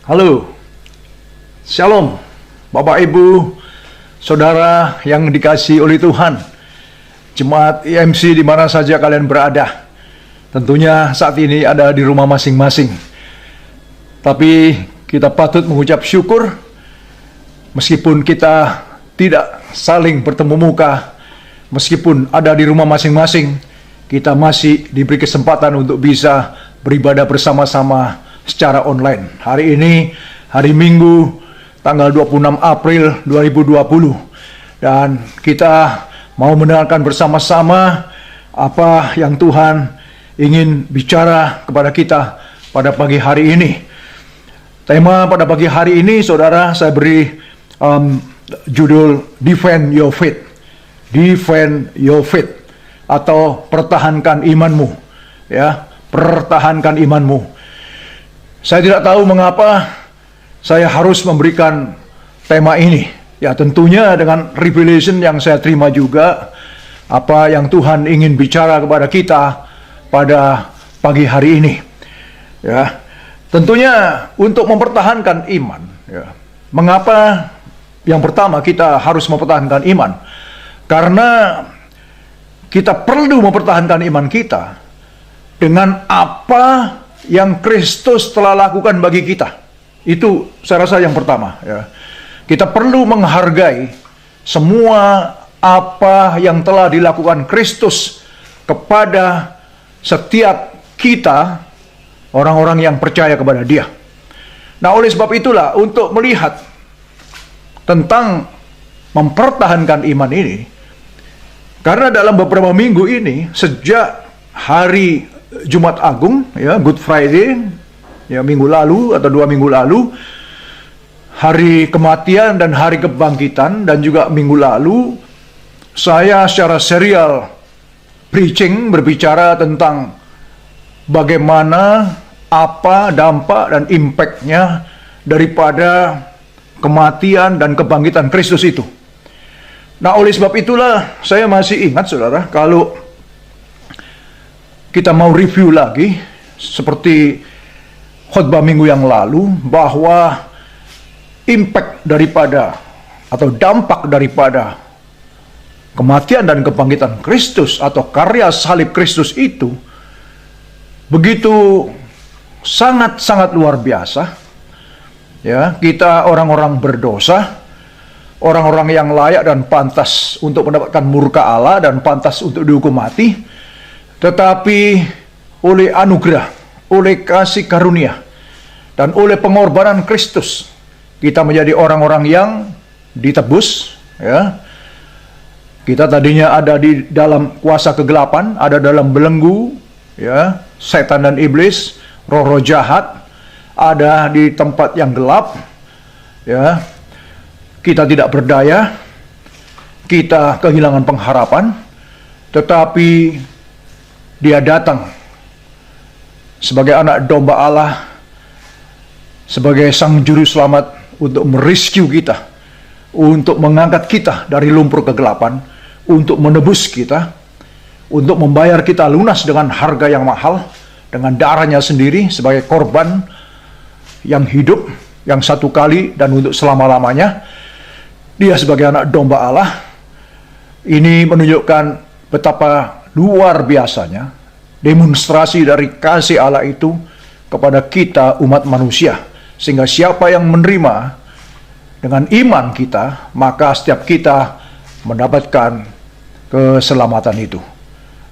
Halo, Shalom, Bapak Ibu, Saudara yang dikasihi oleh Tuhan, Jemaat IMC di mana saja kalian berada. Tentunya saat ini ada di rumah masing-masing. Tapi kita patut mengucap syukur, meskipun kita tidak saling bertemu muka, meskipun ada di rumah masing-masing, kita masih diberi kesempatan untuk bisa beribadah bersama-sama secara online. Hari ini, hari Minggu, tanggal 26 April 2020. Dan kita mau mendengarkan bersama-sama apa yang Tuhan ingin bicara kepada kita pada pagi hari ini. Tema pada pagi hari ini, saudara, saya beri judul Defend Your Faith. Defend Your Faith, atau pertahankan imanmu. Ya, pertahankan imanmu. Saya tidak tahu mengapa saya harus memberikan tema ini. Ya, tentunya dengan revelation yang saya terima juga, apa yang Tuhan ingin bicara kepada kita pada pagi hari ini. Ya, tentunya untuk mempertahankan iman. Ya. Mengapa yang pertama kita harus mempertahankan iman? Karena kita perlu mempertahankan iman kita dengan apa yang Kristus telah lakukan bagi kita. Itu saya rasa yang pertama. Ya. Kita perlu menghargai semua apa yang telah dilakukan Kristus kepada setiap kita, orang-orang yang percaya kepada Dia. Nah, oleh sebab itulah, untuk melihat tentang mempertahankan iman ini, karena dalam beberapa minggu ini, sejak hari Jumat Agung, ya, Good Friday, ya, minggu lalu atau 2 minggu lalu, hari kematian dan hari kebangkitan, dan juga minggu lalu, saya secara serial preaching berbicara tentang bagaimana, apa dampak dan impact-nya daripada kematian dan kebangkitan Kristus itu. Nah, oleh sebab itulah saya masih ingat, saudara, kalau kita mau review lagi seperti khotbah minggu yang lalu, bahwa impact daripada atau dampak daripada kematian dan kebangkitan Kristus atau karya salib Kristus itu begitu sangat-sangat luar biasa. Ya, kita orang-orang berdosa, orang-orang yang layak dan pantas untuk mendapatkan murka Allah dan pantas untuk dihukum mati, tetapi oleh anugerah, oleh kasih karunia, dan oleh pengorbanan Kristus, kita menjadi orang-orang yang ditebus. Ya. Kita tadinya ada di dalam kuasa kegelapan, ada dalam belenggu, ya, setan dan iblis, roh-roh jahat, ada di tempat yang gelap. Ya. Kita tidak berdaya, kita kehilangan pengharapan, tetapi Dia datang sebagai anak domba Allah, sebagai sang juru selamat untuk merescue kita, untuk mengangkat kita dari lumpur kegelapan, untuk menebus kita, untuk membayar kita lunas dengan harga yang mahal, dengan darahnya sendiri sebagai korban yang hidup, yang satu kali dan untuk selama-lamanya. Dia sebagai anak domba Allah. Ini menunjukkan betapa luar biasanya demonstrasi dari kasih Allah itu kepada kita umat manusia, sehingga siapa yang menerima dengan iman kita, maka setiap kita mendapatkan keselamatan itu.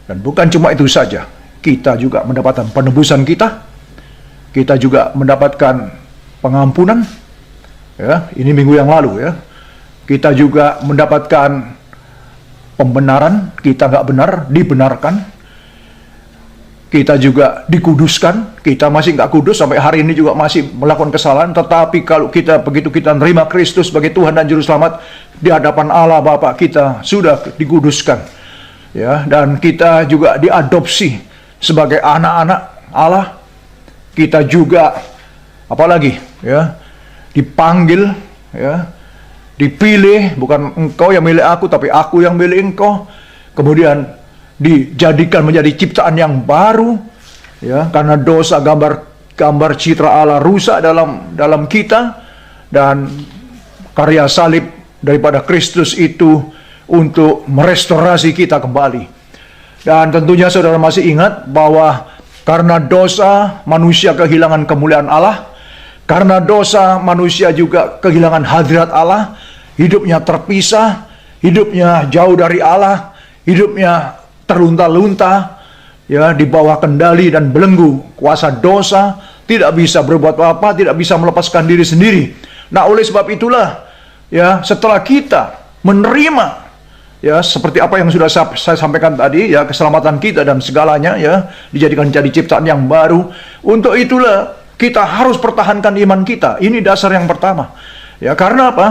Dan bukan cuma itu saja, kita juga mendapatkan penebusan kita juga mendapatkan pengampunan. Ya, ini minggu yang lalu, ya, kita juga mendapatkan pembenaran, kita nggak benar, dibenarkan. Kita juga dikuduskan, kita masih nggak kudus, sampai hari ini juga masih melakukan kesalahan. Tetapi kalau begitu kita menerima Kristus sebagai Tuhan dan Juru Selamat, di hadapan Allah Bapa kita sudah dikuduskan. Ya, dan kita juga diadopsi sebagai anak-anak Allah. Kita juga, apalagi, ya, dipanggil, ya, dipilih, bukan engkau yang milih aku, tapi aku yang milih engkau. Kemudian dijadikan menjadi ciptaan yang baru, ya, karena dosa gambar gambar citra Allah rusak dalam kita, dan karya salib daripada Kristus itu untuk merestorasi kita kembali. Dan tentunya saudara masih ingat bahwa karena dosa manusia kehilangan kemuliaan Allah, karena dosa manusia juga kehilangan hadirat Allah, hidupnya terpisah, hidupnya jauh dari Allah, hidupnya terlunta-lunta, ya, di bawah kendali dan belenggu kuasa dosa, tidak bisa berbuat apa-apa, tidak bisa melepaskan diri sendiri. Nah, oleh sebab itulah, ya, setelah kita menerima, ya, seperti apa yang sudah saya sampaikan tadi, ya, keselamatan kita dan segalanya, ya, dijadikan jadi ciptaan yang baru. Untuk itulah kita harus pertahankan iman kita. Ini dasar yang pertama. Ya, karena apa?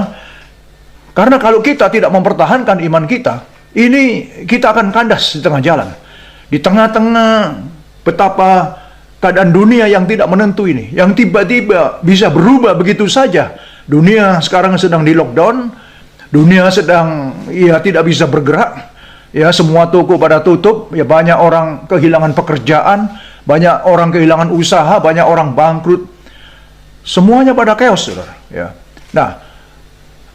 Karena kalau kita tidak mempertahankan iman kita, ini kita akan kandas di tengah jalan. Di tengah-tengah betapa keadaan dunia yang tidak menentu ini, yang tiba-tiba bisa berubah begitu saja. Dunia sekarang sedang di lockdown, dunia sedang, ya, tidak bisa bergerak, ya, semua toko pada tutup, ya, banyak orang kehilangan pekerjaan, banyak orang kehilangan usaha, banyak orang bangkrut, semuanya pada chaos, saudara. Ya. Nah,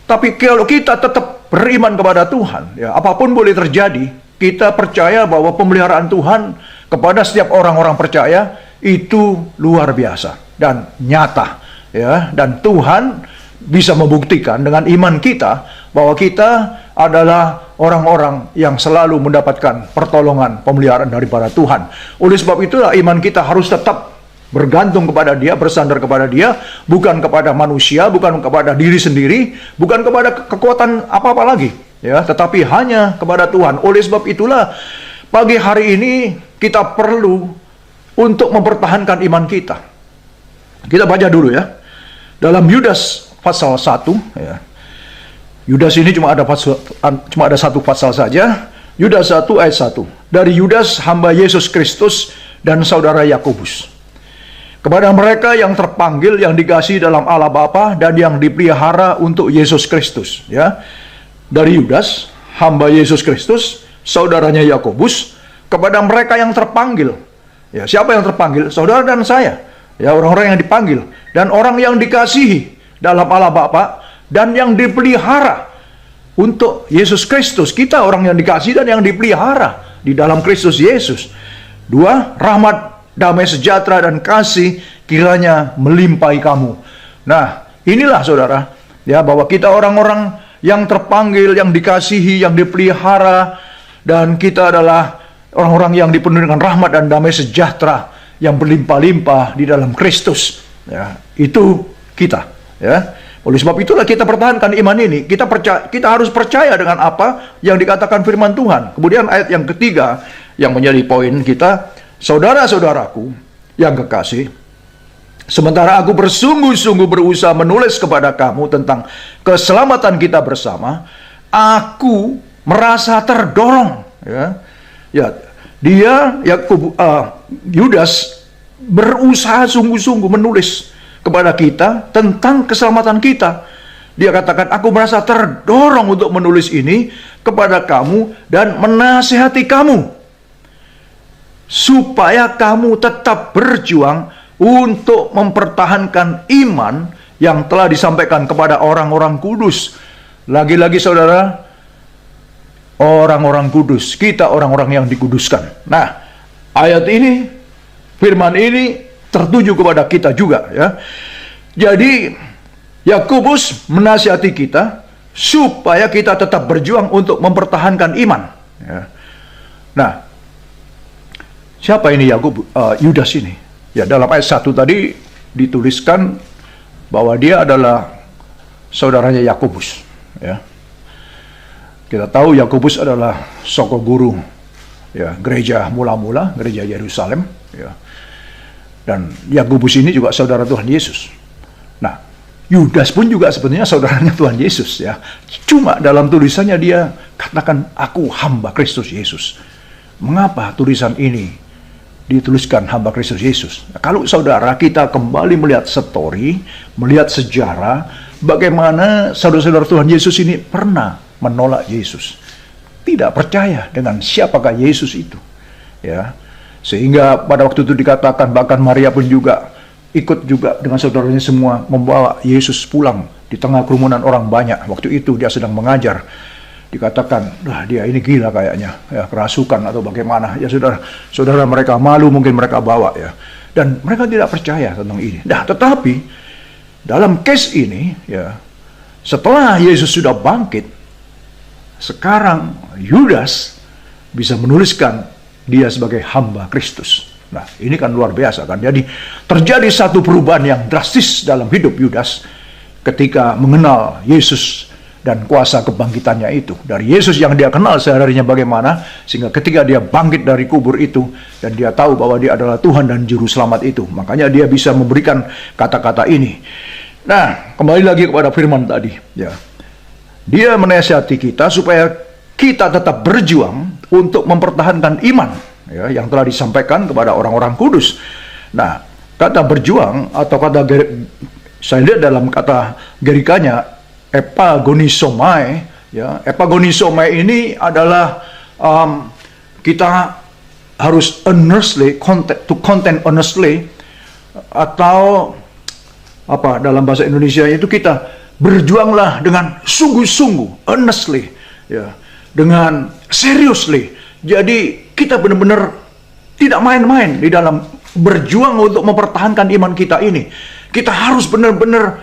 tapi kalau kita tetap beriman kepada Tuhan, ya, apapun boleh terjadi, kita percaya bahwa pemeliharaan Tuhan kepada setiap orang-orang percaya itu luar biasa dan nyata, ya. Dan Tuhan bisa membuktikan dengan iman kita bahwa kita adalah orang-orang yang selalu mendapatkan pertolongan, pemeliharaan daripada Tuhan. Oleh sebab itulah iman kita harus tetap bergantung kepada Dia, bersandar kepada Dia, bukan kepada manusia, bukan kepada diri sendiri, bukan kepada kekuatan apa-apa lagi, ya, tetapi hanya kepada Tuhan. Oleh sebab itulah pagi hari ini kita perlu untuk mempertahankan iman kita. Kita baca dulu, ya, dalam Yudas pasal 1, ya. Yudas ini cuma ada satu pasal saja. Yudas 1 ayat 1. Dari Yudas, hamba Yesus Kristus dan saudara Yakobus, kepada mereka yang terpanggil, yang dikasihi dalam Allah Bapa dan yang dipelihara untuk Yesus Kristus, ya. Dari Yudas, hamba Yesus Kristus, saudaranya Yakobus, kepada mereka yang terpanggil. Ya, siapa yang terpanggil? Saudara dan saya. Ya, orang-orang yang dipanggil dan orang yang dikasihi dalam Allah Bapa dan yang dipelihara untuk Yesus Kristus. Kita orang yang dikasihi dan yang dipelihara di dalam Kristus Yesus. 2, rahmat, damai sejahtera dan kasih kiranya melimpahi kamu. Nah, inilah saudara, ya, bahwa kita orang-orang yang terpanggil, yang dikasihi, yang dipelihara, dan kita adalah orang-orang yang dipenuhi dengan rahmat dan damai sejahtera yang berlimpah-limpah di dalam Kristus. Ya, itu kita, ya. Oleh sebab itulah kita pertahankan iman ini. Kita harus percaya dengan apa yang dikatakan firman Tuhan. Kemudian ayat yang ketiga yang menjadi poin kita, saudara-saudaraku yang kekasih, sementara aku bersungguh-sungguh berusaha menulis kepada kamu tentang keselamatan kita bersama, aku merasa terdorong. Yudas berusaha sungguh-sungguh menulis kepada kita tentang keselamatan kita. Dia katakan, aku merasa terdorong untuk menulis ini kepada kamu dan menasihati kamu, supaya kamu tetap berjuang untuk mempertahankan iman yang telah disampaikan kepada orang-orang kudus. Lagi-lagi saudara, orang-orang kudus, kita orang-orang yang dikuduskan. Nah, ayat ini, firman ini tertuju kepada kita juga, ya. Jadi Yakobus menasihati kita supaya kita tetap berjuang untuk mempertahankan iman, ya. Nah, siapa ini Yudas ini? Ya, dalam ayat 1 tadi dituliskan bahwa dia adalah saudaranya Yakobus, ya. Kita tahu Yakobus adalah soko guru, ya, gereja mula-mula, gereja Yerusalem, ya. Dan Yakobus ini juga saudara Tuhan Yesus. Nah, Yudas pun juga sebenarnya saudaranya Tuhan Yesus, ya. Cuma dalam tulisannya dia katakan, aku hamba Kristus Yesus. Mengapa tulisan ini dituliskan hamba Kristus Yesus? Nah, kalau saudara kita kembali melihat story, melihat sejarah, bagaimana saudara-saudara Tuhan Yesus ini pernah menolak Yesus, tidak percaya dengan siapakah Yesus itu, ya. Sehingga pada waktu itu dikatakan, bahkan Maria pun juga ikut juga dengan saudaranya semua membawa Yesus pulang di tengah kerumunan orang banyak. Waktu itu dia sedang mengajar. Dikatakan, dia ini gila kayaknya, ya, kerasukan atau bagaimana. Ya saudara mereka malu, mungkin mereka bawa ya. Dan mereka tidak percaya tentang ini. Nah, tetapi dalam case ini, ya, setelah Yesus sudah bangkit, sekarang Yudas bisa menuliskan dia sebagai hamba Kristus. Nah, ini kan luar biasa kan. Jadi terjadi satu perubahan yang drastis dalam hidup Yudas ketika mengenal Yesus dan kuasa kebangkitannya itu. Dari Yesus yang dia kenal sehari-harinya bagaimana, sehingga ketika dia bangkit dari kubur itu, dan dia tahu bahwa dia adalah Tuhan dan Juru Selamat itu, makanya dia bisa memberikan kata-kata ini. Nah, kembali lagi kepada firman tadi, ya. Dia menasihati kita supaya kita tetap berjuang untuk mempertahankan iman, ya, yang telah disampaikan kepada orang-orang kudus. Nah, kata berjuang atau kata, saya lihat dalam kata Gerikanya, epagonisomai, ya, epagonisomai ini adalah kita harus earnestly, content earnestly, atau apa dalam bahasa Indonesia itu kita berjuanglah dengan sungguh-sungguh, earnestly, ya, dengan seriously. Jadi kita benar-benar tidak main-main di dalam berjuang untuk mempertahankan iman kita ini. Kita harus benar-benar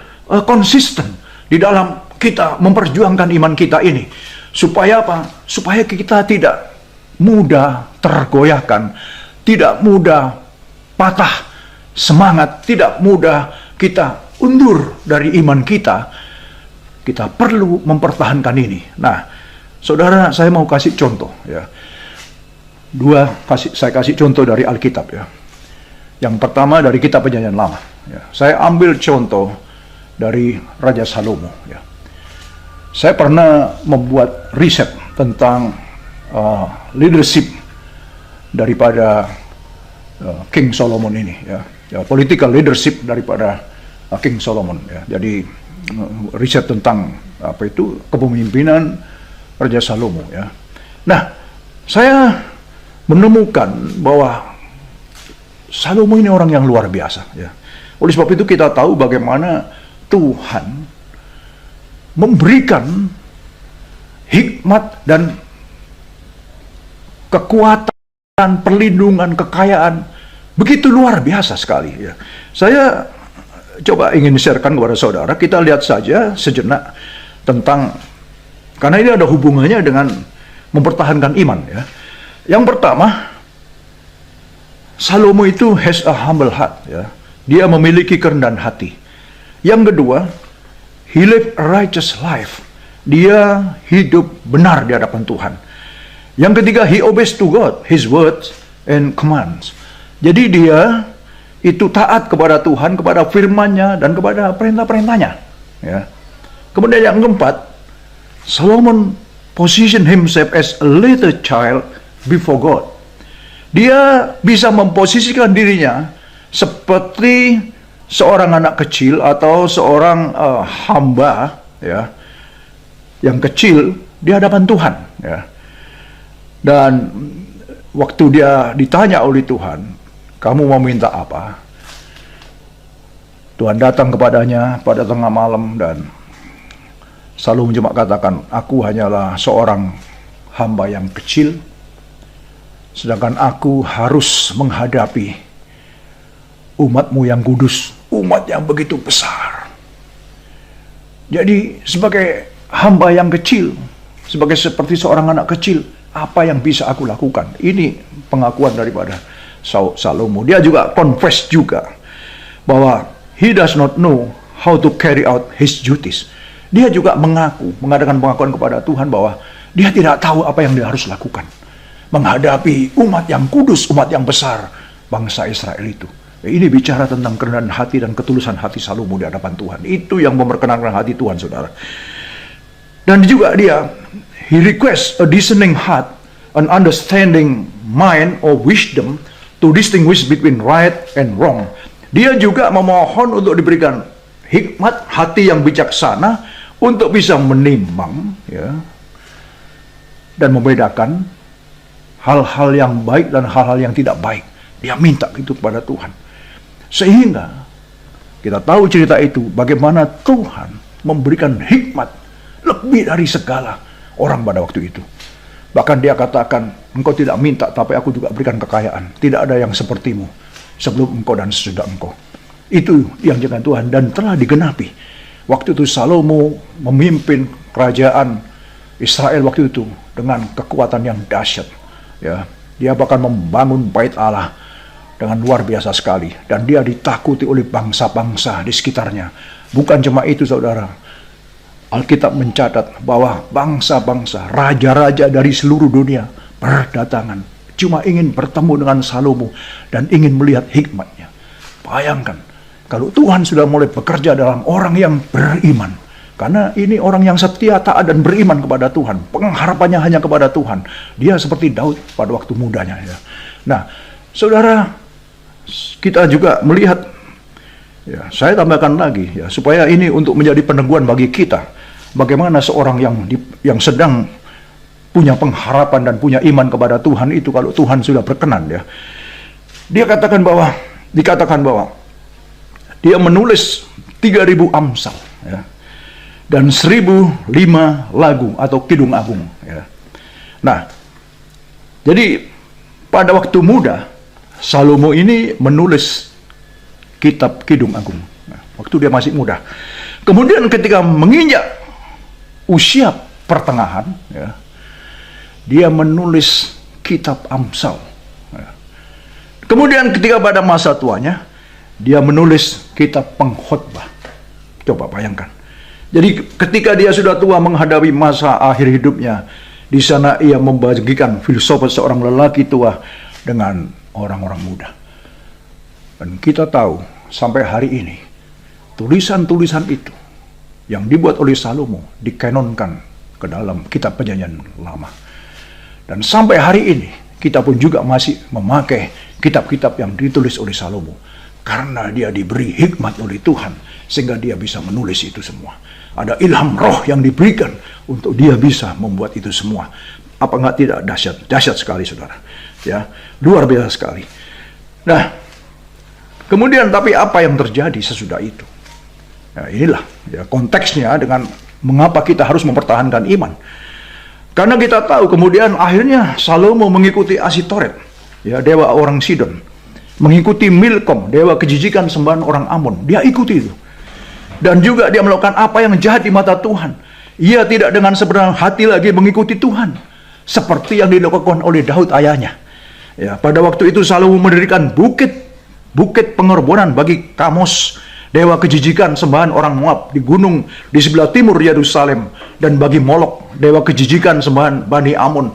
konsisten di dalam kita memperjuangkan iman kita ini. Supaya apa? Supaya kita tidak mudah tergoyahkan, tidak mudah patah semangat, tidak mudah kita undur dari iman kita. Kita perlu mempertahankan ini. Nah, saudara, saya mau kasih contoh, ya. Saya kasih contoh dari Alkitab, ya. Yang pertama dari kitab Perjanjian Lama, ya. Saya ambil contoh dari Raja Salomo, ya. Saya pernah membuat riset tentang leadership daripada King Solomon ini, ya. Political leadership daripada King Solomon, ya. Jadi riset tentang apa itu kepemimpinan Raja Salomo, ya. Nah, saya menemukan bahwa Salomo ini orang yang luar biasa, ya. Oleh sebab itu kita tahu bagaimana Tuhan memberikan hikmat dan kekuatan, perlindungan, kekayaan begitu luar biasa sekali, ya. Saya coba ingin sharekan kepada saudara. Kita lihat saja sejenak tentang, karena ini ada hubungannya dengan mempertahankan iman, ya. Yang pertama, Salomo itu has a humble heart, ya. Dia memiliki kerendahan hati. Yang kedua, he lived a righteous life. Dia hidup benar di hadapan Tuhan. Yang ketiga, he obeys to God, his words and commands. Jadi dia itu taat kepada Tuhan, kepada firman-Nya dan kepada perintah-perintahnya, ya. Kemudian yang keempat, Solomon position himself as a little child before God. Dia bisa memposisikan dirinya seperti seorang anak kecil atau seorang hamba, ya, yang kecil di hadapan Tuhan, ya. Dan waktu dia ditanya oleh Tuhan, kamu mau minta apa? Tuhan datang kepadanya pada tengah malam dan Salomo cuma katakan, aku hanyalah seorang hamba yang kecil, sedangkan aku harus menghadapi umatmu yang kudus, umat yang begitu besar. Jadi sebagai hamba yang kecil, seperti seorang anak kecil, apa yang bisa aku lakukan? Ini pengakuan daripada Salomo. Dia juga confess juga bahwa he does not know how to carry out his duties. Dia juga mengadakan pengakuan kepada Tuhan bahwa dia tidak tahu apa yang dia harus lakukan menghadapi umat yang kudus, umat yang besar, bangsa Israel itu. Ini bicara tentang kerendahan hati dan ketulusan hati Salomo di hadapan Tuhan. Itu yang memperkenankan hati Tuhan, saudara. Dan juga he requests a discerning heart, an understanding mind or wisdom to distinguish between right and wrong. Dia juga memohon untuk diberikan hikmat hati yang bijaksana untuk bisa menimbang, ya, dan membedakan hal-hal yang baik dan hal-hal yang tidak baik. Dia minta itu kepada Tuhan. Sehingga Kita tahu cerita itu, bagaimana Tuhan memberikan hikmat lebih dari segala orang pada waktu itu. Bahkan dia katakan, engkau tidak minta, tapi aku juga berikan kekayaan. Tidak ada yang sepertimu sebelum engkau dan sesudah engkau. Itu yang jangan Tuhan, dan telah digenapi. Waktu itu Salomo memimpin kerajaan Israel waktu itu dengan kekuatan yang dahsyat. Ya, dia bahkan membangun bait Allah dengan luar biasa sekali, dan dia ditakuti oleh bangsa-bangsa di sekitarnya. Bukan cuma itu, saudara. Alkitab mencatat bahwa bangsa-bangsa, raja-raja dari seluruh dunia berdatangan, cuma ingin bertemu dengan Salomo dan ingin melihat hikmatnya. Bayangkan, kalau Tuhan sudah mulai bekerja dalam orang yang beriman, karena ini orang yang setia, taat, dan beriman kepada Tuhan, pengharapannya hanya kepada Tuhan. Dia seperti Daud pada waktu mudanya. Ya. Nah, saudara, kita juga melihat, ya, saya tambahkan lagi, ya, supaya ini untuk menjadi peneguhan bagi kita, bagaimana seorang yang sedang punya pengharapan dan punya iman kepada Tuhan itu, kalau Tuhan sudah berkenan, ya, dikatakan bahwa dia menulis 3.000 Amsal, ya, dan 1.005 lagu atau Kidung Agung. Ya. Nah, jadi pada waktu muda Salomo ini menulis kitab Kidung Agung. Nah, waktu dia masih muda. Kemudian ketika menginjak usia pertengahan, ya, dia menulis kitab Amsal. Ya. Kemudian ketika pada masa tuanya, dia menulis kitab Pengkhotbah. Coba bayangkan. Jadi ketika dia sudah tua menghadapi masa akhir hidupnya, di sana ia membagikan filsafat seorang lelaki tua dengan orang-orang muda. Dan kita tahu sampai hari ini tulisan-tulisan itu yang dibuat oleh Salomo dikanonkan ke dalam kitab Perjanjian Lama. Dan sampai hari ini kita pun juga masih memakai kitab-kitab yang ditulis oleh Salomo, karena dia diberi hikmat oleh Tuhan sehingga dia bisa menulis itu semua. Ada ilham roh yang diberikan untuk dia bisa membuat itu semua. Apa enggak tidak dahsyat? Dahsyat sekali, saudara. Ya, luar biasa sekali. Nah, kemudian tapi apa yang terjadi sesudah itu? Nah, inilah ya konteksnya dengan mengapa kita harus mempertahankan iman. Karena kita tahu kemudian akhirnya Salomo mengikuti Asitoret, ya, dewa orang Sidon, mengikuti Milkom, dewa kejijikan sembahan orang Amon. Dia ikuti itu. Dan juga dia melakukan apa yang jahat di mata Tuhan. Ia tidak dengan sebenarnya hati lagi mengikuti Tuhan, seperti yang dilakukan oleh Daud ayahnya. Ya, pada waktu itu Salomo mendirikan bukit pengorbanan bagi Kamos, dewa kejijikan sembahan orang Moab di gunung di sebelah timur Yerusalem, dan bagi Molok, dewa kejijikan sembahan Bani Amon.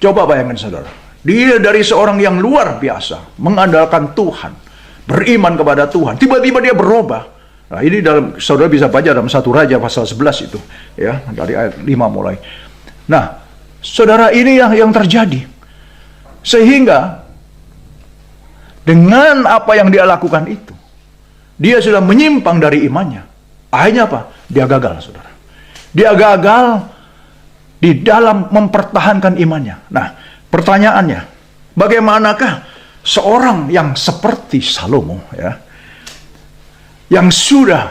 Coba bayangkan, saudara. Dia dari seorang yang luar biasa, mengandalkan Tuhan, beriman kepada Tuhan, tiba-tiba dia berubah. Nah, ini saudara bisa baca dalam 1 Raja pasal 11 itu, ya, dari ayat 5 mulai. Nah, saudara, ini yang terjadi. Sehingga dengan apa yang dia lakukan itu, dia sudah menyimpang dari imannya. Akhirnya apa? Dia gagal, saudara. Dia gagal di dalam mempertahankan imannya. Nah, pertanyaannya, bagaimanakah seorang yang seperti Salomo, ya, yang sudah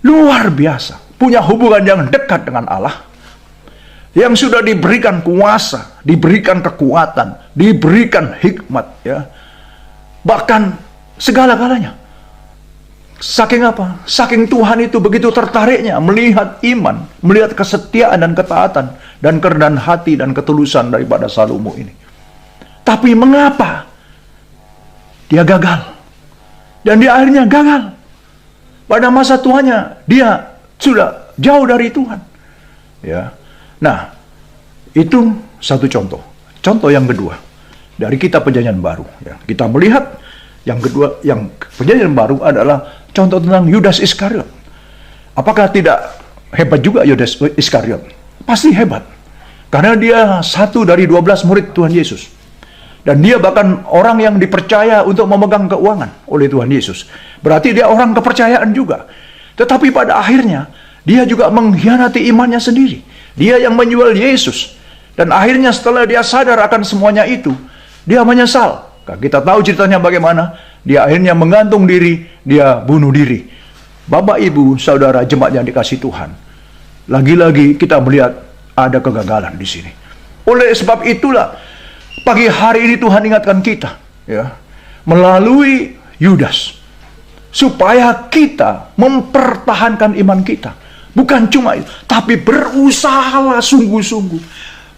luar biasa, punya hubungan yang dekat dengan Allah, yang sudah diberikan kuasa, diberikan kekuatan, diberikan hikmat, ya, bahkan segala-galanya. Saking apa? Saking Tuhan itu begitu tertariknya melihat iman, melihat kesetiaan dan ketaatan, dan kerendahan hati dan ketulusan daripada Salomo ini. Tapi mengapa dia gagal? Dan dia akhirnya gagal. Pada masa tuanya dia sudah jauh dari Tuhan. Ya. Nah, itu satu contoh. Contoh yang kedua dari kitab Perjanjian Baru. Ya. Kita melihat yang kedua, yang Perjanjian Baru adalah contoh tentang Yudas Iskariot. Apakah tidak hebat juga Yudas Iskariot? Pasti hebat. Karena dia satu dari 12 murid Tuhan Yesus. Dan dia bahkan orang yang dipercaya untuk memegang keuangan oleh Tuhan Yesus. Berarti dia orang kepercayaan juga. Tetapi pada akhirnya, dia juga mengkhianati imannya sendiri. Dia yang menjual Yesus. Dan akhirnya setelah dia sadar akan semuanya itu, dia menyesal. Kita tahu ceritanya bagaimana. Dia akhirnya menggantung diri dia bunuh diri. Bapak, Ibu, Saudara, jemaat yang dikasihi Tuhan, lagi-lagi kita melihat ada kegagalan di sini. Oleh sebab itulah pagi hari ini Tuhan ingatkan kita, ya, melalui Yudas, supaya kita mempertahankan iman kita. Bukan cuma itu, tapi berusahalah sungguh-sungguh,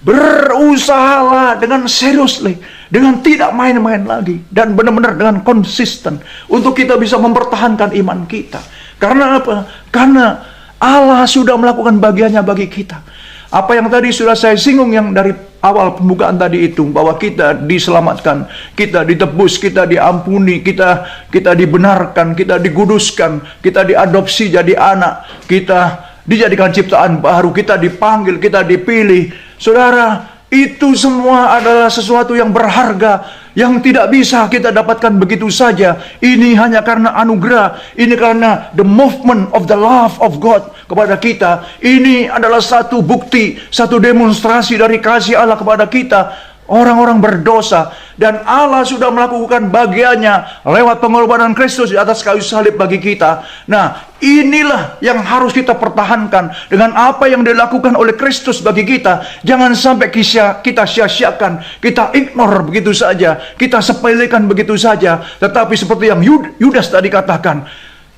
berusahalah dengan seriously, dengan tidak main-main lagi, dan benar-benar dengan konsisten untuk kita bisa mempertahankan iman kita. Karena apa? Karena Allah sudah melakukan bagiannya bagi kita. Apa yang tadi sudah saya singgung yang dari awal pembukaan tadi itu, bahwa kita diselamatkan, kita ditebus, kita diampuni, kita dibenarkan, kita diguduskan, kita diadopsi jadi anak, kita dijadikan ciptaan baru, kita dipanggil, kita dipilih. Saudara, itu semua adalah sesuatu yang berharga, yang tidak bisa kita dapatkan begitu saja. Ini hanya karena anugerah, ini karena the movement of the love of God kepada kita. Ini adalah satu bukti, satu demonstrasi dari kasih Allah kepada kita, orang-orang berdosa, dan Allah sudah melakukan bagiannya lewat pengorbanan Kristus di atas kayu salib bagi kita. Nah, inilah yang harus kita pertahankan dengan apa yang dilakukan oleh Kristus bagi kita. Jangan sampai kita sia-siakan, kita ignore begitu saja, kita sepelekan begitu saja. Tetapi seperti yang Yudas tadi katakan,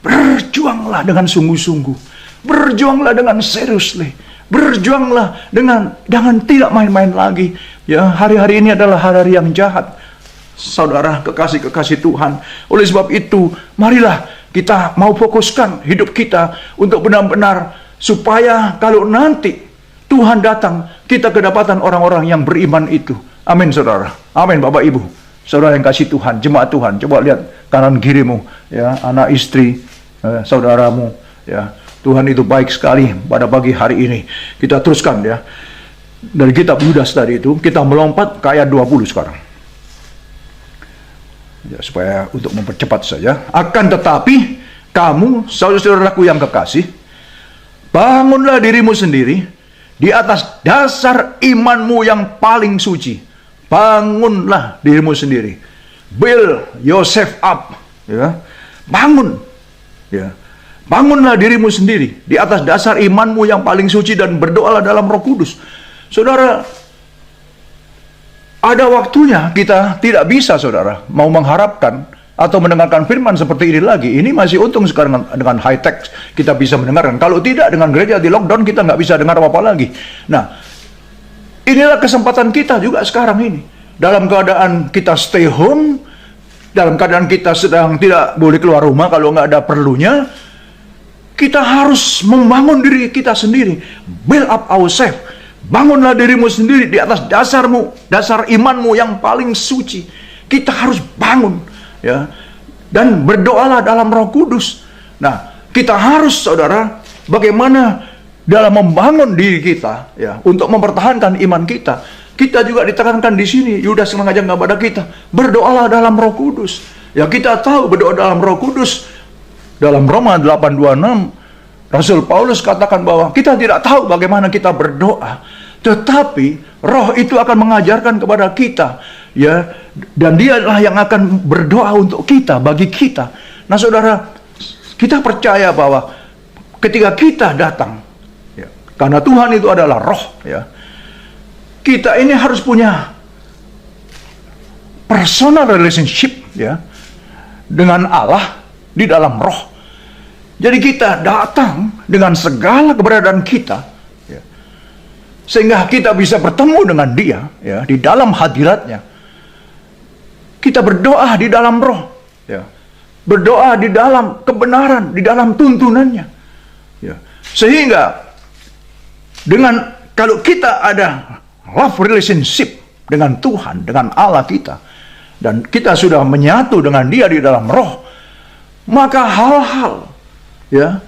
berjuanglah dengan sungguh-sungguh, berjuanglah dengan seriously, berjuanglah dengan tidak main-main lagi. Ya, hari-hari ini adalah hari-hari yang jahat, saudara, kekasih-kekasih Tuhan. Oleh sebab itu, marilah kita mau fokuskan hidup kita untuk benar-benar supaya kalau nanti Tuhan datang, kita kedapatan orang-orang yang beriman itu. Amin, saudara. Amin, Bapak Ibu, saudara yang kasih Tuhan, jemaat Tuhan. Coba lihat kanan kirimu, ya, anak istri, saudaramu, ya. Tuhan itu baik sekali pada pagi hari ini. Kita teruskan, ya, dari kitab Yudas tadi itu, kita melompat ke ayat 20 sekarang. Ya, supaya untuk mempercepat saja. Akan tetapi kamu, saudara-saudaraku yang kekasih, bangunlah dirimu sendiri di atas dasar imanmu yang paling suci. Bangunlah dirimu sendiri. Build yourself up, ya. Bangun, ya. Bangunlah dirimu sendiri di atas dasar imanmu yang paling suci dan berdoalah dalam Roh Kudus. Saudara, ada waktunya kita tidak bisa, saudara, mau mengharapkan atau mendengarkan firman seperti ini lagi. Ini masih untung sekarang dengan high tech kita bisa mendengarkan. Kalau tidak, dengan gereja di lockdown kita nggak bisa dengar apa-apa lagi. Nah, inilah kesempatan kita juga sekarang ini. Dalam keadaan kita stay home, dalam keadaan kita sedang tidak boleh keluar rumah kalau nggak ada perlunya, kita harus membangun diri kita sendiri. Build up ourselves. Bangunlah dirimu sendiri di atas dasar imanmu yang paling suci. Kita harus bangun, ya, dan berdoalah dalam Roh Kudus. Nah, kita harus, saudara, bagaimana dalam membangun diri kita, ya, untuk mempertahankan iman kita. Kita juga ditekankan di sini, Yudas mengajak kepada kita, berdoalah dalam Roh Kudus. Ya, kita tahu berdoa dalam Roh Kudus. Dalam Roma 8:26, Rasul Paulus katakan bahwa kita tidak tahu bagaimana kita berdoa, tetapi Roh itu akan mengajarkan kepada kita, ya, dan Dialah yang akan berdoa untuk kita, bagi kita. Nah, saudara, kita percaya bahwa ketika kita datang, ya, karena Tuhan itu adalah Roh, ya, kita ini harus punya personal relationship, ya, dengan Allah di dalam Roh. Jadi kita datang dengan segala keberadaan kita, ya, sehingga kita bisa bertemu dengan Dia, ya, di dalam hadiratnya. Kita berdoa di dalam Roh, ya, berdoa di dalam kebenaran, di dalam tuntunannya, ya. Sehingga kalau kita ada love relationship dengan Tuhan, dengan Allah kita, dan kita sudah menyatu dengan Dia di dalam Roh, maka hal-hal, ya,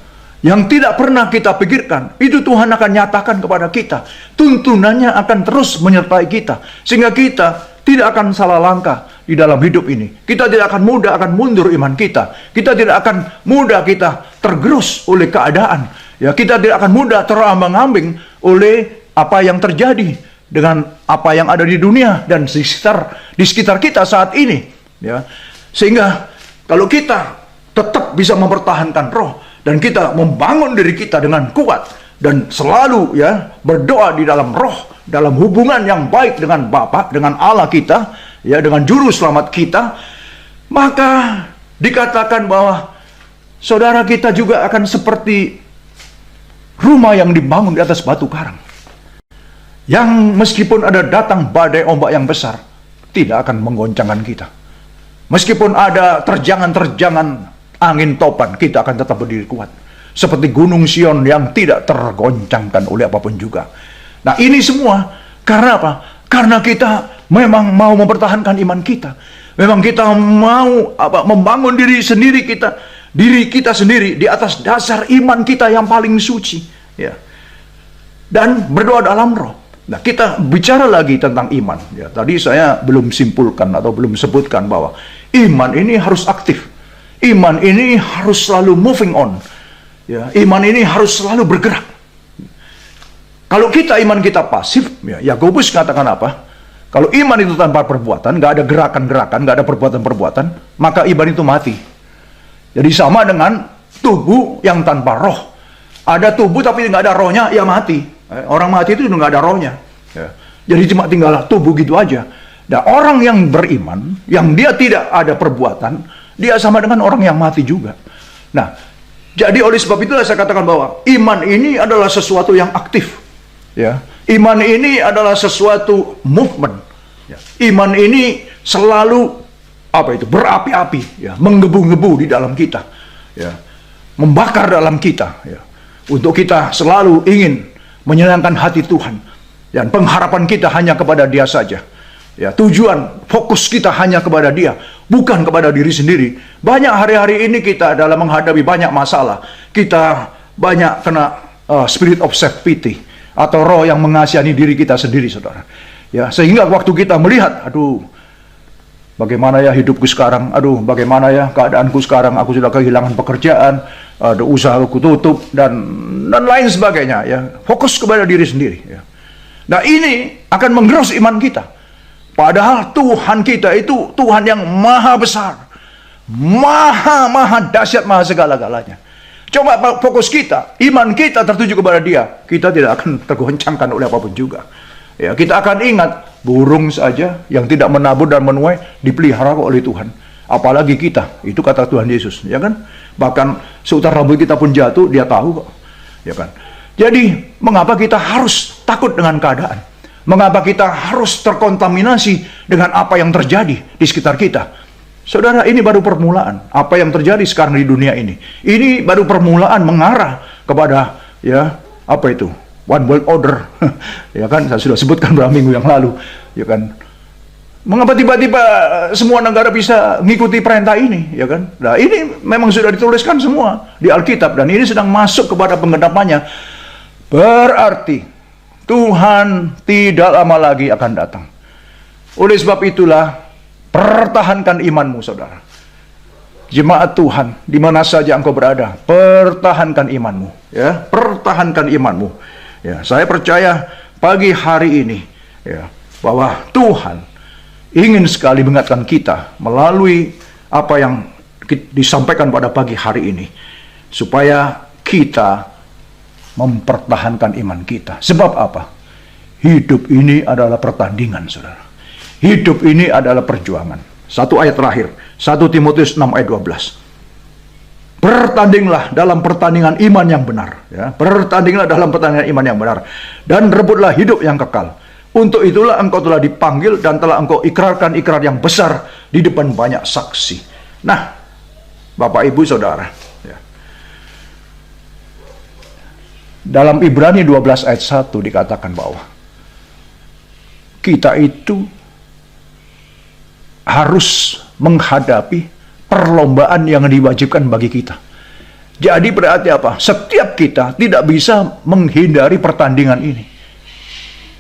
yang tidak pernah kita pikirkan, itu Tuhan akan nyatakan kepada kita. Tuntunannya akan terus menyertai kita, sehingga kita tidak akan salah langkah di dalam hidup ini. Kita tidak akan mudah akan mundur iman kita. Kita tidak akan mudah kita tergerus oleh keadaan. Ya, kita tidak akan mudah terombang-ambing oleh apa yang terjadi dengan apa yang ada di dunia dan di sekitar kita saat ini. Ya, sehingga kalau kita tetap bisa mempertahankan roh, dan kita membangun diri kita dengan kuat dan selalu ya berdoa di dalam roh, dalam hubungan yang baik dengan Bapa, dengan Allah kita, ya, dengan juru selamat kita, maka dikatakan bahwa saudara kita juga akan seperti rumah yang dibangun di atas batu karang, yang meskipun ada datang badai ombak yang besar, tidak akan menggoncangkan kita. Meskipun ada terjangan-terjangan angin topan, kita akan tetap berdiri kuat. Seperti gunung Sion yang tidak tergoncangkan oleh apapun juga. Nah, ini semua karena apa? Karena kita memang mau mempertahankan iman kita. Memang kita mau membangun diri kita sendiri di atas dasar iman kita yang paling suci, ya. Dan berdoa dalam roh. Nah, kita bicara lagi tentang iman. Ya, tadi saya belum simpulkan atau belum sebutkan bahwa iman ini harus aktif. Iman ini harus selalu moving on. Ya, iman ini harus selalu bergerak. Kalau iman kita pasif, ya, Yakobus katakan apa? Kalau iman itu tanpa perbuatan, nggak ada gerakan-gerakan, nggak ada perbuatan-perbuatan, maka iman itu mati. Jadi sama dengan tubuh yang tanpa roh. Ada tubuh tapi nggak ada rohnya, ya mati. Orang mati itu nggak ada rohnya. Ya. Jadi cuma tinggal tubuh gitu aja. Dan orang yang beriman, yang dia tidak ada perbuatan, dia sama dengan orang yang mati juga. Nah, jadi oleh sebab itulah saya katakan bahwa iman ini adalah sesuatu yang aktif. Ya, iman ini adalah sesuatu movement. Ya. Iman ini selalu berapi-api, ya, menggebu-gebu di dalam kita, ya, membakar dalam kita, ya, untuk kita selalu ingin menyenangkan hati Tuhan, dan pengharapan kita hanya kepada Dia saja. Ya, tujuan fokus kita hanya kepada Dia, bukan kepada diri sendiri. Banyak hari-hari ini kita dalam menghadapi banyak masalah, kita banyak kena spirit of self-pity, atau roh yang mengasihani diri kita sendiri, saudara. Ya, sehingga waktu kita melihat, aduh, bagaimana ya hidupku sekarang, aduh, bagaimana ya keadaanku sekarang, aku sudah kehilangan pekerjaan, ada usahaku tutup, dan lain sebagainya. Ya, fokus kepada diri sendiri. Ya. Nah, ini akan menggerus iman kita. Padahal Tuhan kita itu Tuhan yang maha besar, maha dahsyat, maha segala-galanya. Coba fokus kita, iman kita tertuju kepada Dia, kita tidak akan tergoncangkan oleh apapun juga. Ya, kita akan ingat, burung saja yang tidak menabur dan menuai dipelihara oleh Tuhan. Apalagi kita, itu kata Tuhan Yesus, ya kan? Bahkan seutar rambut kita pun jatuh, Dia tahu kok, ya kan? Jadi, mengapa kita harus takut dengan keadaan? Mengapa kita harus terkontaminasi dengan apa yang terjadi di sekitar kita? Saudara, ini baru permulaan. Apa yang terjadi sekarang di dunia ini, ini baru permulaan mengarah kepada, ya, apa itu? One world order. Ya kan, saya sudah sebutkan beberapa minggu yang lalu, ya kan? Mengapa tiba-tiba semua negara bisa mengikuti perintah ini, ya kan? Nah, ini memang sudah dituliskan semua di Alkitab, dan ini sedang masuk kepada penggenapannya. Berarti Tuhan tidak lama lagi akan datang. Oleh sebab itulah, pertahankan imanmu, saudara. Jemaat Tuhan, di mana saja engkau berada, pertahankan imanmu, ya, pertahankan imanmu. Ya, saya percaya pagi hari ini, ya, bahwa Tuhan ingin sekali mengingatkan kita melalui apa yang disampaikan pada pagi hari ini, supaya kita mempertahankan iman kita. Sebab apa? Hidup ini adalah pertandingan, saudara. Hidup ini adalah perjuangan. Satu ayat terakhir, 1 Timotius 6 ayat 12. Bertandinglah dalam pertandingan iman yang benar, ya. Bertandinglah dalam pertandingan iman yang benar, dan rebutlah hidup yang kekal. Untuk itulah engkau telah dipanggil dan telah engkau ikrarkan ikrar yang besar di depan banyak saksi. Nah, Bapak Ibu Saudara, ya, dalam Ibrani 12 ayat 1 dikatakan bahwa kita itu harus menghadapi perlombaan yang diwajibkan bagi kita. Jadi berarti apa? Setiap kita tidak bisa menghindari pertandingan ini.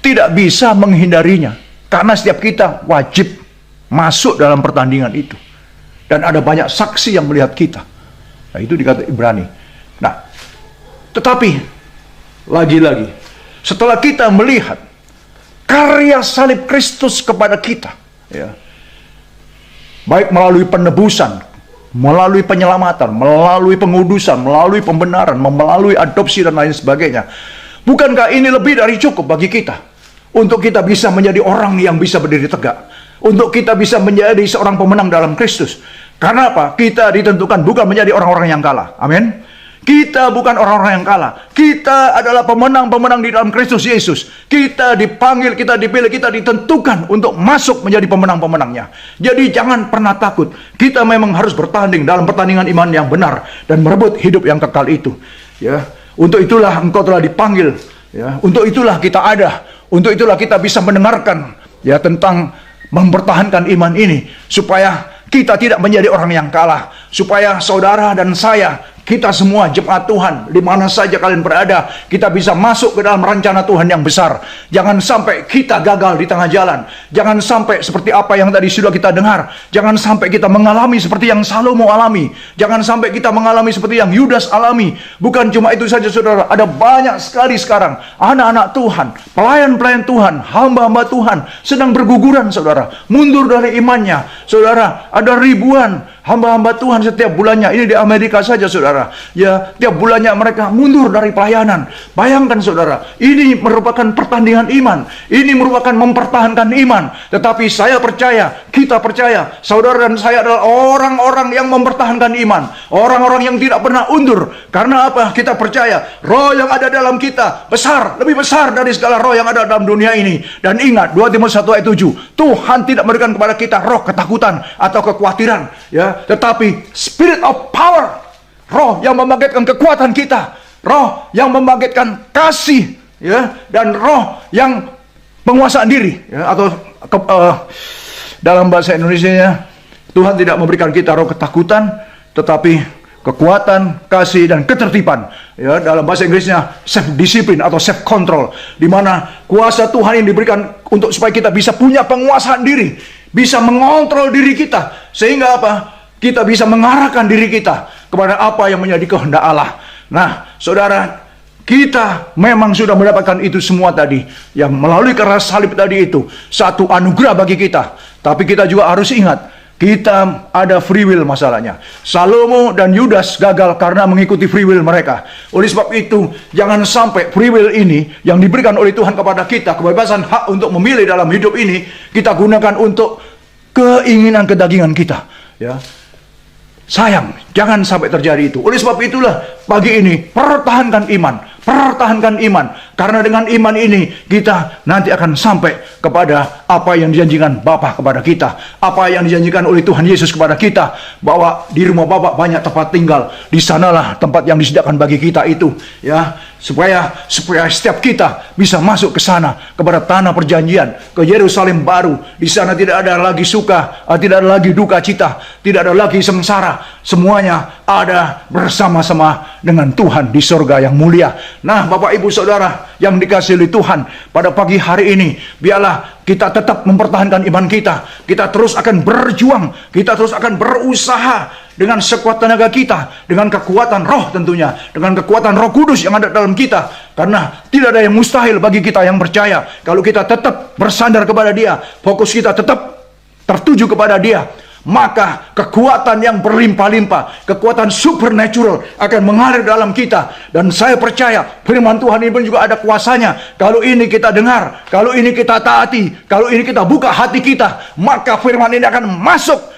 Tidak bisa menghindarinya. Karena setiap kita wajib masuk dalam pertandingan itu. Dan ada banyak saksi yang melihat kita. Nah, itu dikata Ibrani. Nah, tetapi lagi-lagi, setelah kita melihat karya salib Kristus kepada kita, ya, baik melalui penebusan, melalui penyelamatan, melalui pengudusan, melalui pembenaran, melalui adopsi dan lain sebagainya. Bukankah ini lebih dari cukup bagi kita untuk kita bisa menjadi orang yang bisa berdiri tegak, untuk kita bisa menjadi seorang pemenang dalam Kristus? Karena apa? Kita ditentukan bukan menjadi orang-orang yang kalah. Amin. Kita bukan orang-orang yang kalah. Kita adalah pemenang-pemenang di dalam Kristus Yesus. Kita dipanggil, kita dipilih, kita ditentukan untuk masuk menjadi pemenang-pemenangnya. Jadi jangan pernah takut. Kita memang harus bertanding dalam pertandingan iman yang benar dan merebut hidup yang kekal itu. Ya, untuk itulah engkau telah dipanggil. Ya, untuk itulah kita ada. Untuk itulah kita bisa mendengarkan ya tentang mempertahankan iman ini supaya kita tidak menjadi orang yang kalah, supaya saudara dan saya, kita semua jemaat Tuhan, di mana saja kalian berada, kita bisa masuk ke dalam rencana Tuhan yang besar. Jangan sampai kita gagal di tengah jalan. Jangan sampai seperti apa yang tadi sudah kita dengar. Jangan sampai kita mengalami seperti yang Salomo alami. Jangan sampai kita mengalami seperti yang Yudas alami. Bukan cuma itu saja saudara, ada banyak sekali sekarang anak-anak Tuhan, pelayan-pelayan Tuhan, hamba-hamba Tuhan sedang berguguran saudara, mundur dari imannya. Saudara, ada ribuan hamba-hamba Tuhan setiap bulannya, ini di Amerika saja saudara, ya tiap bulannya mereka mundur dari pelayanan. Bayangkan saudara, ini merupakan pertandingan iman, ini merupakan mempertahankan iman. Tetapi saya percaya, kita percaya, saudara dan saya adalah orang-orang yang mempertahankan iman, orang-orang yang tidak pernah undur. Karena apa? Kita percaya roh yang ada dalam kita besar, lebih besar dari segala roh yang ada dalam dunia ini. Dan ingat 2 Timotius 1 ayat 7, Tuhan tidak memberikan kepada kita roh ketakutan atau kekhawatiran, ya, tetapi spirit of power, roh yang membangkitkan kekuatan kita, roh yang membangkitkan kasih, ya, dan roh yang penguasaan diri, ya, atau dalam bahasa Indonesianya, Tuhan tidak memberikan kita roh ketakutan, tetapi kekuatan, kasih, dan ketertiban. Ya, dalam bahasa Inggrisnya self discipline atau self control, di mana kuasa Tuhan yang diberikan untuk supaya kita bisa punya penguasaan diri, bisa mengontrol diri kita, sehingga apa? Kita bisa mengarahkan diri kita kepada apa yang menjadi kehendak Allah. Nah, saudara, kita memang sudah mendapatkan itu semua tadi, yang melalui keras salib tadi itu, satu anugerah bagi kita. Tapi kita juga harus ingat, kita ada free will masalahnya. Salomo dan Yudas gagal karena mengikuti free will mereka. Oleh sebab itu, jangan sampai free will ini yang diberikan oleh Tuhan kepada kita, kebebasan hak untuk memilih dalam hidup ini, kita gunakan untuk keinginan kedagingan kita. Ya, sayang, jangan sampai terjadi itu. Oleh sebab itulah pagi ini pertahankan iman, pertahankan iman. Karena dengan iman ini kita nanti akan sampai kepada apa yang dijanjikan Bapa kepada kita, apa yang dijanjikan oleh Tuhan Yesus kepada kita, bahwa di rumah Bapa banyak tempat tinggal. Di sanalah tempat yang disediakan bagi kita itu, ya, supaya setiap kita bisa masuk ke sana, kepada tanah perjanjian, ke Yerusalem baru. Di sana tidak ada lagi suka, tidak ada lagi duka cita, tidak ada lagi sengsara. Semuanya ada bersama-sama dengan Tuhan di surga yang mulia. Nah, Bapak Ibu Saudara yang dikasihi oleh Tuhan, pada pagi hari ini biarlah kita tetap mempertahankan iman kita. Kita terus akan berjuang, kita terus akan berusaha dengan sekuat tenaga kita, dengan kekuatan roh tentunya, dengan kekuatan Roh Kudus yang ada dalam kita. Karena tidak ada yang mustahil bagi kita yang percaya. Kalau kita tetap bersandar kepada Dia, fokus kita tetap tertuju kepada Dia, maka kekuatan yang berlimpah-limpah, kekuatan supernatural akan mengalir dalam kita. Dan saya percaya firman Tuhan ini pun juga ada kuasanya. Kalau ini kita dengar, kalau ini kita taati, kalau ini kita buka hati kita, maka firman ini akan masuk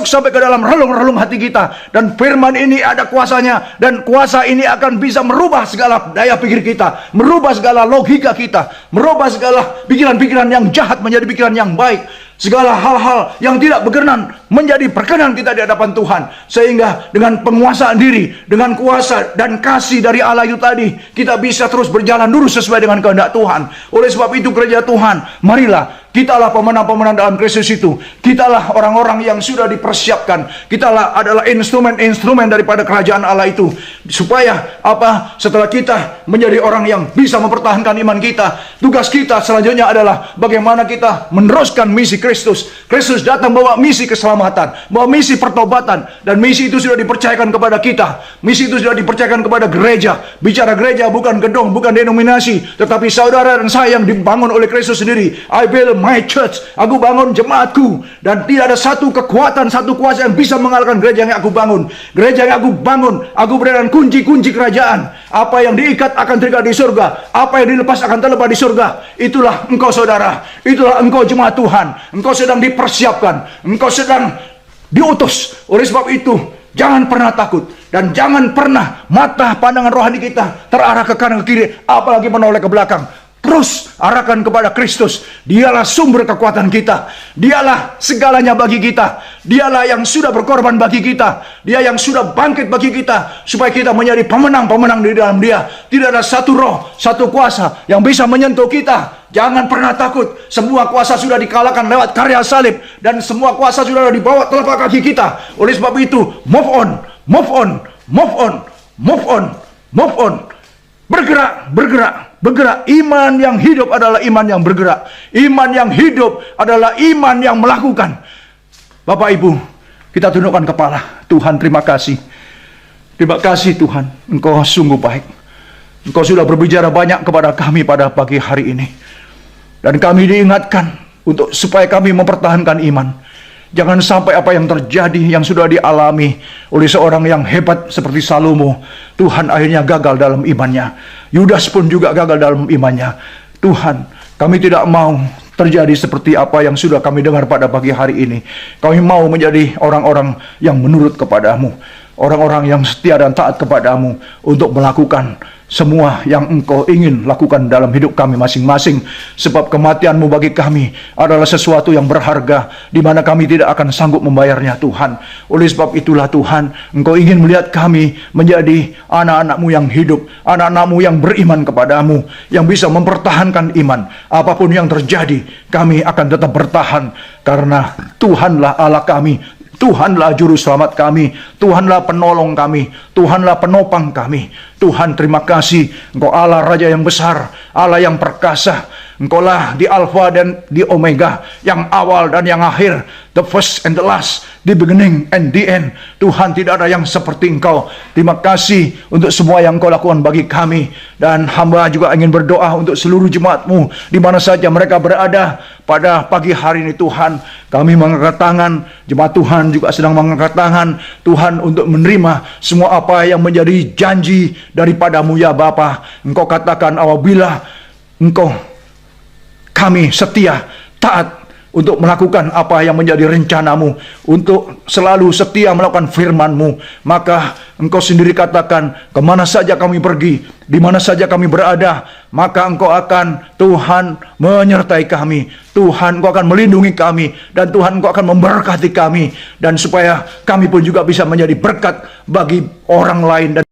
sampai ke dalam relung-relung hati kita. Dan firman ini ada kuasanya, dan kuasa ini akan bisa merubah segala daya pikir kita, merubah segala logika kita, merubah segala pikiran-pikiran yang jahat menjadi pikiran yang baik. Segala hal-hal yang tidak berkenan menjadi berkenan kita di hadapan Tuhan. Sehingga dengan penguasaan diri, dengan kuasa dan kasih dari Allah itu tadi, kita bisa terus berjalan lurus sesuai dengan kehendak Tuhan. Oleh sebab itu gereja Tuhan, marilah kitalah pemenang-pemenang dalam Kristus itu. Kitalah orang-orang yang sudah dipersiapkan. Kitalah adalah instrumen-instrumen daripada kerajaan Allah itu. Supaya apa? Setelah kita menjadi orang yang bisa mempertahankan iman kita, tugas kita selanjutnya adalah bagaimana kita meneruskan misi Kristus. Kristus datang bawa misi keselamatan, bawa misi pertobatan, dan misi itu sudah dipercayakan kepada kita. Misi itu sudah dipercayakan kepada gereja. Bicara gereja bukan gedung, bukan denominasi, tetapi saudara dan saya yang dibangun oleh Kristus sendiri. I build my church, aku bangun jemaatku, dan tidak ada satu kekuatan, satu kuasa yang bisa mengalahkan gereja yang aku bangun. Gereja yang aku bangun, aku berikan kunci-kunci kerajaan. Apa yang diikat akan terikat di surga, apa yang dilepas akan terlepas di surga. Itulah engkau saudara, itulah engkau jemaat Tuhan. Engkau sedang dipersiapkan, engkau sedang diutus. Oleh sebab itu, jangan pernah takut, dan jangan pernah mata pandangan rohani kita terarah ke kanan ke kiri, apalagi menoleh ke belakang. Terus arahkan kepada Kristus. Dialah sumber kekuatan kita, dialah segalanya bagi kita, dialah yang sudah berkorban bagi kita, dia yang sudah bangkit bagi kita, supaya kita menjadi pemenang-pemenang di dalam dia. Tidak ada satu roh, satu kuasa yang bisa menyentuh kita. Jangan pernah takut. Semua kuasa sudah dikalahkan lewat karya salib, dan semua kuasa sudah dibawa telapak kaki kita. Oleh sebab itu, move on, move on, move on, move on, move on. Bergerak, bergerak, bergerak. Iman yang hidup adalah iman yang bergerak. Iman yang hidup adalah iman yang melakukan. Bapak Ibu, kita tundukkan kepala. Tuhan, terima kasih. Terima kasih Tuhan, Engkau sungguh baik. Engkau sudah berbicara banyak kepada kami pada pagi hari ini. Dan kami diingatkan untuk supaya kami mempertahankan iman. Jangan sampai apa yang terjadi, yang sudah dialami oleh seorang yang hebat seperti Salomo, Tuhan akhirnya gagal dalam imannya. Yudas pun juga gagal dalam imannya. Tuhan, kami tidak mau terjadi seperti apa yang sudah kami dengar pada pagi hari ini. Kami mau menjadi orang-orang yang menurut kepadamu, orang-orang yang setia dan taat kepadamu, untuk melakukan semua yang Engkau ingin lakukan dalam hidup kami masing-masing. Sebab kematian-Mu bagi kami adalah sesuatu yang berharga, di mana kami tidak akan sanggup membayarnya Tuhan. Oleh sebab itulah Tuhan, Engkau ingin melihat kami menjadi anak-anak-Mu yang hidup, anak-anak-Mu yang beriman kepadamu, yang bisa mempertahankan iman. Apapun yang terjadi, kami akan tetap bertahan, karena Tuhanlah Allah kami, Tuhanlah juru selamat kami, Tuhanlah penolong kami, Tuhanlah penopang kami. Tuhan, terima kasih. Engkau Allah Raja yang besar, Allah yang perkasa. Engkaulah di Alfa dan di Omega, yang awal dan yang akhir, the first and the last, the beginning and the end. Tuhan, tidak ada yang seperti Engkau. Terima kasih untuk semua yang Engkau lakukan bagi kami. Dan hamba juga ingin berdoa untuk seluruh jemaat-Mu, di mana saja mereka berada pada pagi hari ini. Tuhan, kami mengangkat tangan, jemaat Tuhan juga sedang mengangkat tangan, Tuhan, untuk menerima semua apa yang menjadi janji daripada-Mu ya Bapa. Engkau katakan, apabila kami setia, taat untuk melakukan apa yang menjadi rencana-Mu, untuk selalu setia melakukan firman-Mu, maka Engkau sendiri katakan, kemana saja kami pergi, di mana saja kami berada, maka Engkau akan, Tuhan, menyertai kami. Tuhan, Engkau akan melindungi kami, dan Tuhan, Engkau akan memberkati kami, dan supaya kami pun juga bisa menjadi berkat bagi orang lain dan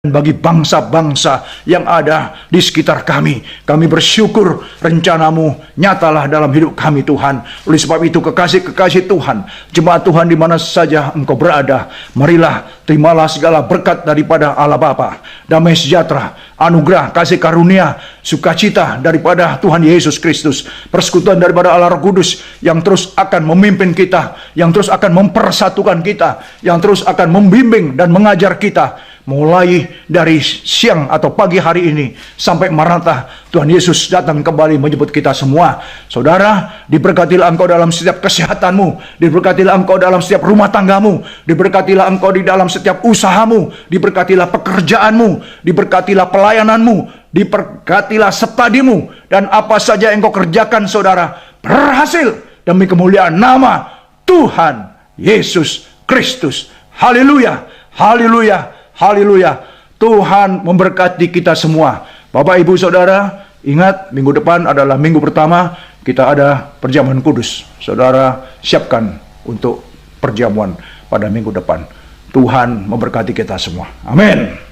bagi bangsa-bangsa yang ada di sekitar kami. Kami bersyukur rencana-Mu nyatalah dalam hidup kami Tuhan. Oleh sebab itu, kekasih-kekasih Tuhan, jemaat Tuhan di mana saja Engkau berada, marilah terimalah segala berkat daripada Allah Bapa, damai sejahtera, anugerah, kasih karunia, sukacita daripada Tuhan Yesus Kristus, persekutuan daripada Allah Roh Kudus yang terus akan memimpin kita, yang terus akan mempersatukan kita, yang terus akan membimbing dan mengajar kita, mulai dari siang atau pagi hari ini sampai Maranatha Tuhan Yesus datang kembali menjemput kita semua. Saudara, diberkatilah engkau dalam setiap kesehatanmu, diberkatilah engkau dalam setiap rumah tanggamu, diberkatilah engkau di dalam setiap usahamu, diberkatilah pekerjaanmu, diberkatilah pelayananmu, diberkatilah stadimu, dan apa saja yang engkau kerjakan saudara, berhasil demi kemuliaan nama Tuhan Yesus Kristus. Haleluya, haleluya, haleluya. Tuhan memberkati kita semua. Bapak, Ibu, Saudara, ingat minggu depan adalah minggu pertama kita ada perjamuan kudus. Saudara, siapkan untuk perjamuan pada minggu depan. Tuhan memberkati kita semua. Amin.